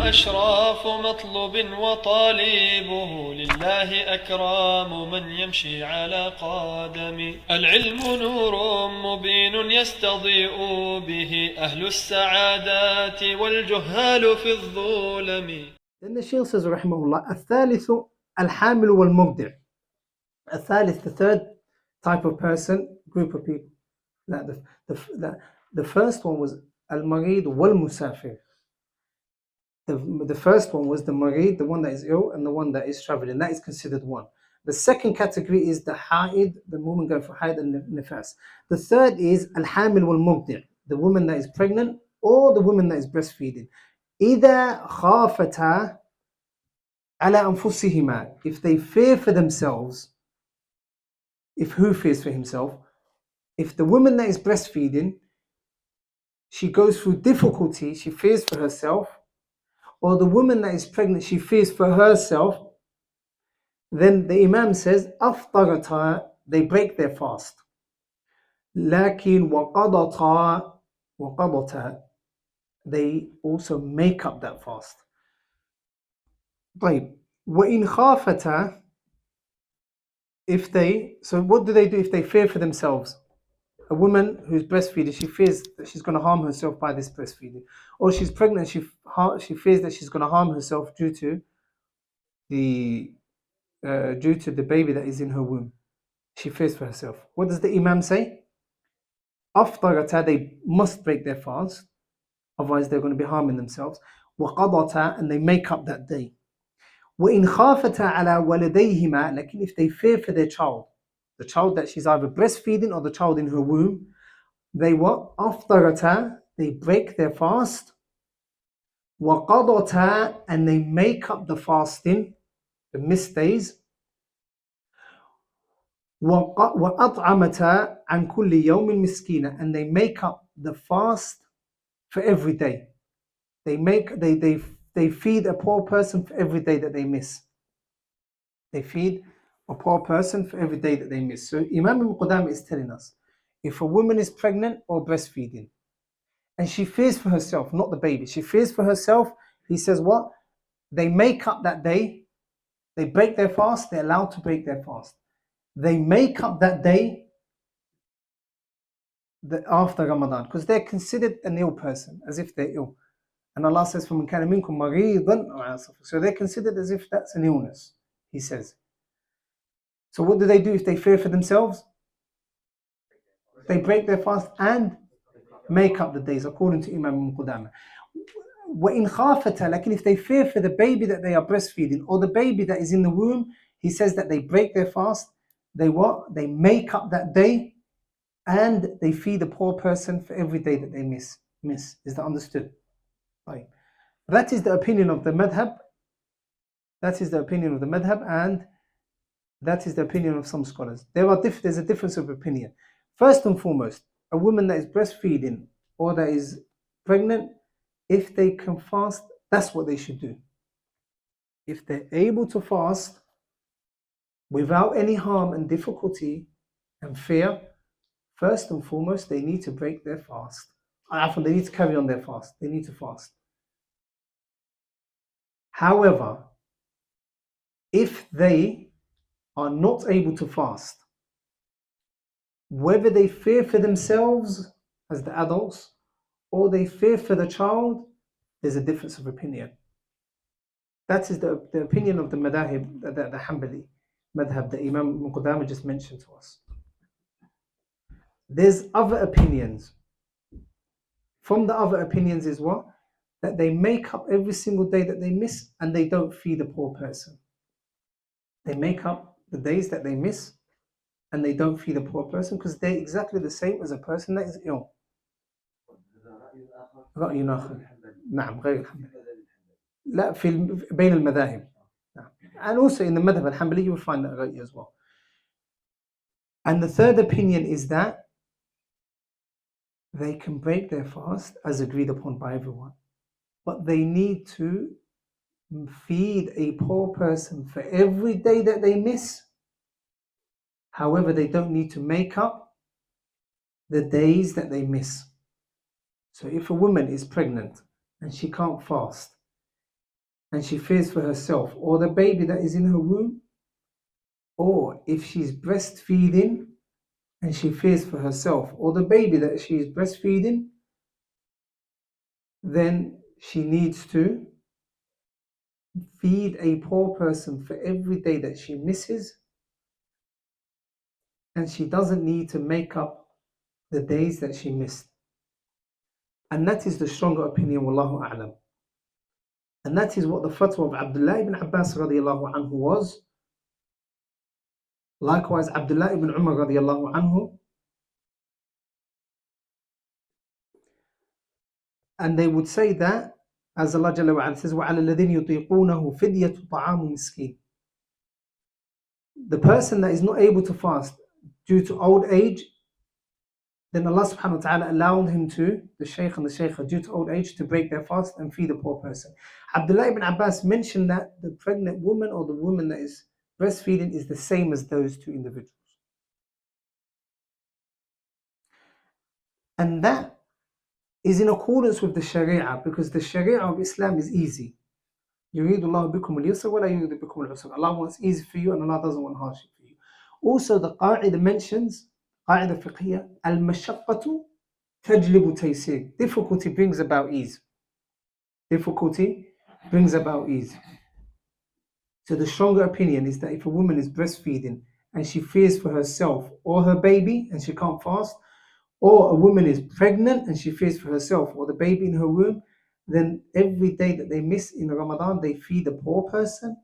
أشراف مطلوب وطالبه لله أكرام من يمشي على قدم. العلم نور مبين يستضيء به أهل السعادات والجهال في الظلم. Then the Shaykh says رحمه الله الثالث الحامل والمرضع. الثالث, the third type of person, group of people. The first one was al-marid wal-musafir. The first one was the marid, the one that is ill, and the one that is traveling. That is considered one. The second category is the haid, the woman going for haid and nifas. The third is al-hamil wal-murdi', the woman that is pregnant or the woman that is breastfeeding. إِذَا خَافَتَا عَلَى أَنفُسِهِمَا, if they fear for themselves. If who fears for himself? If the woman that is breastfeeding, she goes through difficulty, she fears for herself, or the woman that is pregnant, she fears for herself, then the Imam says, أَفْطَرَتَا, they break their fast. لَكِنْ وَقَضَتَا, they also make up that fast. طيب, وَإِنْ خَافَتَا, so what do they do if they fear for themselves? A woman who's breastfeeding, she fears that she's going to harm herself by this breastfeeding. Or she's pregnant, she fears that she's going to harm herself due to the baby that is in her womb. She fears for herself. What does the Imam say? Aftarata, they must break their fast, otherwise they're going to be harming themselves. وَقَضَتَا, and they make up that day. وَإِنْ خَافَتَا عَلَى وَلَدَيْهِمَا, like if they fear for their child, the child that she's either breastfeeding or the child in her womb, they what? Aftarata, they break their fast. وَقَضَتَا, and they make up the fasting, the missed days. وَأَطْعَمَتَا عَنْ كُلِّ يَوْمٍ مِسْكِينًا, and they make up the fast for every day. They feed a poor person for every day that they miss. They feed a poor person for every day that they miss. So Imam al-Qudama is telling us, if a woman is pregnant or breastfeeding, and she fears for herself, not the baby, she fears for herself, he says what? They make up that day, they break their fast, they're allowed to break their fast. They make up that day after Ramadan, because they're considered an ill person, as if they're ill. And Allah says, فَمَنْ كَانَ مِنْكُمْ مَرِيضًا, so they're considered as if that's an illness, he says. So what do they do if they fear for themselves? They break their fast and make up the days, according to Imam al-Qudama. وَإِنْ خَافَتَا, like if they fear for the baby that they are breastfeeding or the baby that is in the womb, he says that they break their fast. They what? They make up that day and they feed a poor person for every day that they miss. Is that understood? Right. That is the opinion of the madhab. That is the opinion of the madhab, and that is the opinion of some scholars. There's a difference of opinion. First and foremost, a woman that is breastfeeding or that is pregnant, if they can fast, that's what they should do. If they're able to fast without any harm and difficulty and fear, first and foremost, they need to break their fast. They need to carry on their fast. They need to fast. However, if they are not able to fast, whether they fear for themselves as the adults or they fear for the child, there's a difference of opinion. That is the opinion of the madhahib, the Hanbali madhab that Imam al-Qudama just mentioned to us. There's other opinions. From the other opinions is what? That they make up every single day that they miss and they don't feed a poor person. They make up the days that they miss and they don't feed a poor person because they're exactly the same as a person that is ill. رأي آخر. نعم غير الحنبلي. لا بين المذاهب. And also in the madhab al-Hanbali you will find that رأي as well. And the third opinion is that they can break their fast as agreed upon by everyone, but they need to feed a poor person for every day that they miss. However, they don't need to make up the days that they miss. So if a woman is pregnant and she can't fast, and she fears for herself or the baby that is in her womb, or if she's breastfeeding and she fears for herself or the baby that she is breastfeeding, then she needs to feed a poor person for every day that she misses, and she doesn't need to make up the days that she missed. And that is the stronger opinion, wallahu a'lam. And that is what the fatwa of Abdullah ibn Abbas radiallahu anhu was. Likewise, Abdullah ibn Umar radiallahu anhu. And they would say that, as Allah Jalla wa Ala says, وَعَلَى الَّذِينَ يُطِيقُونَهُ فِدْيَةُ طَعَامُ مِسْكِينٍ. The person that is not able to fast due to old age, then Allah subhanahu wa ta'ala allowed him to, the shaykh and the shaykha, due to old age, to break their fast and feed a poor person. Abdullah ibn Abbas mentioned that the pregnant woman or the woman that is breastfeeding is the same as those two individuals. And that is in accordance with the Sharia, because the Sharia of Islam is easy. يُرِيدُ اللَّهُ بِكُمُ الْيُسْرَ وَلَا يُرِيدُ بِكُمُ الْعُسْرَ. Allah wants easy for you and Allah doesn't want hardship for you. Also, the Qa'idah mentions, Qa'idah fiqhiyya, al-mashaqqatu tajlibu taysir. Difficulty brings about ease. Difficulty brings about ease. So the stronger opinion is that if a woman is breastfeeding and she fears for herself or her baby and she can't fast, or a woman is pregnant and she fears for herself or the baby in her womb, then every day that they miss in Ramadan, they feed a poor person,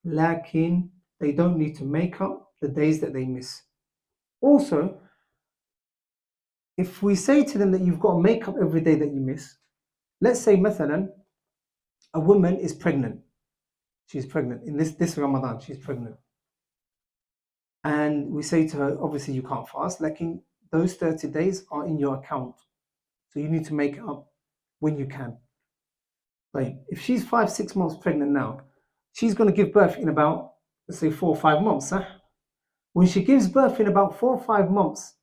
lakin they don't need to make up the days that they miss. Also, if we say to them that you've got to make up every day that you miss, let's say, mathalan, a woman is pregnant. She's pregnant. In this Ramadan, she's pregnant. And we say to her, obviously you can't fast, lakin those 30 days are in your account. So you need to make it up when you can. Like, if she's 5-6 months pregnant now, she's going to give birth in about, let's say, 4 or 5 months. Huh? When she gives birth in about 4 or 5 months,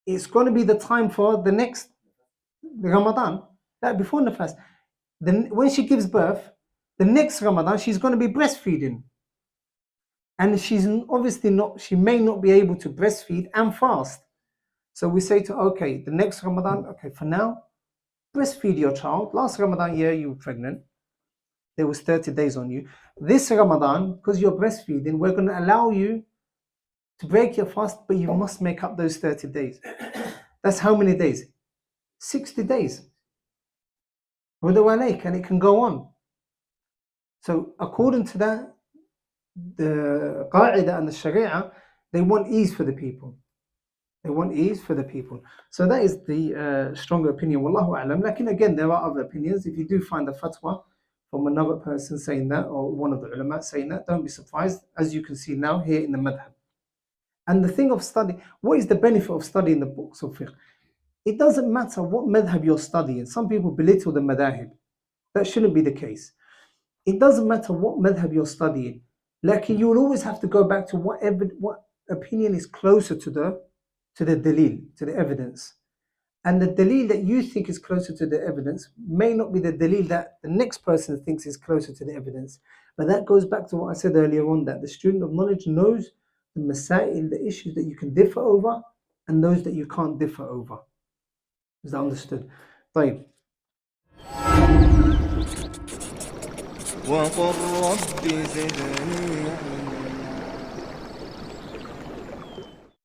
it's going to be the time for the next Ramadan, that before Nafas. Then when she gives birth, the next Ramadan, she's going to be breastfeeding. And she's obviously not, she may not be able to breastfeed and fast. So we say to her, okay, the next Ramadan, okay, for now, breastfeed your child. Last Ramadan year, you were pregnant. There was 30 days on you. This Ramadan, because you're breastfeeding, we're going to allow you to break your fast, but you must make up those 30 days. That's how many days? 60 days. And it can go on. So according to that, the Qa'idah and the Sharia, they want ease for the people. They want ease for the people. So that is the stronger opinion. Wallahu a'lam. Lakin again, there are other opinions. If you do find a fatwa from another person saying that, or one of the ulama saying that, don't be surprised, as you can see now here in the madhab. And the thing of study, what is the benefit of studying the books of fiqh? It doesn't matter what madhab you're studying. Some people belittle the madahib. That shouldn't be the case. It doesn't matter what madhab you're studying. Like, you will always have to go back to what opinion is closer to the dalil, to the evidence. And the dalil that you think is closer to the evidence may not be the dalil that the next person thinks is closer to the evidence. But that goes back to what I said earlier on, that the student of knowledge knows the masail, the issues that you can differ over and those that you can't differ over. Is that understood? طيب. وقل رب زدني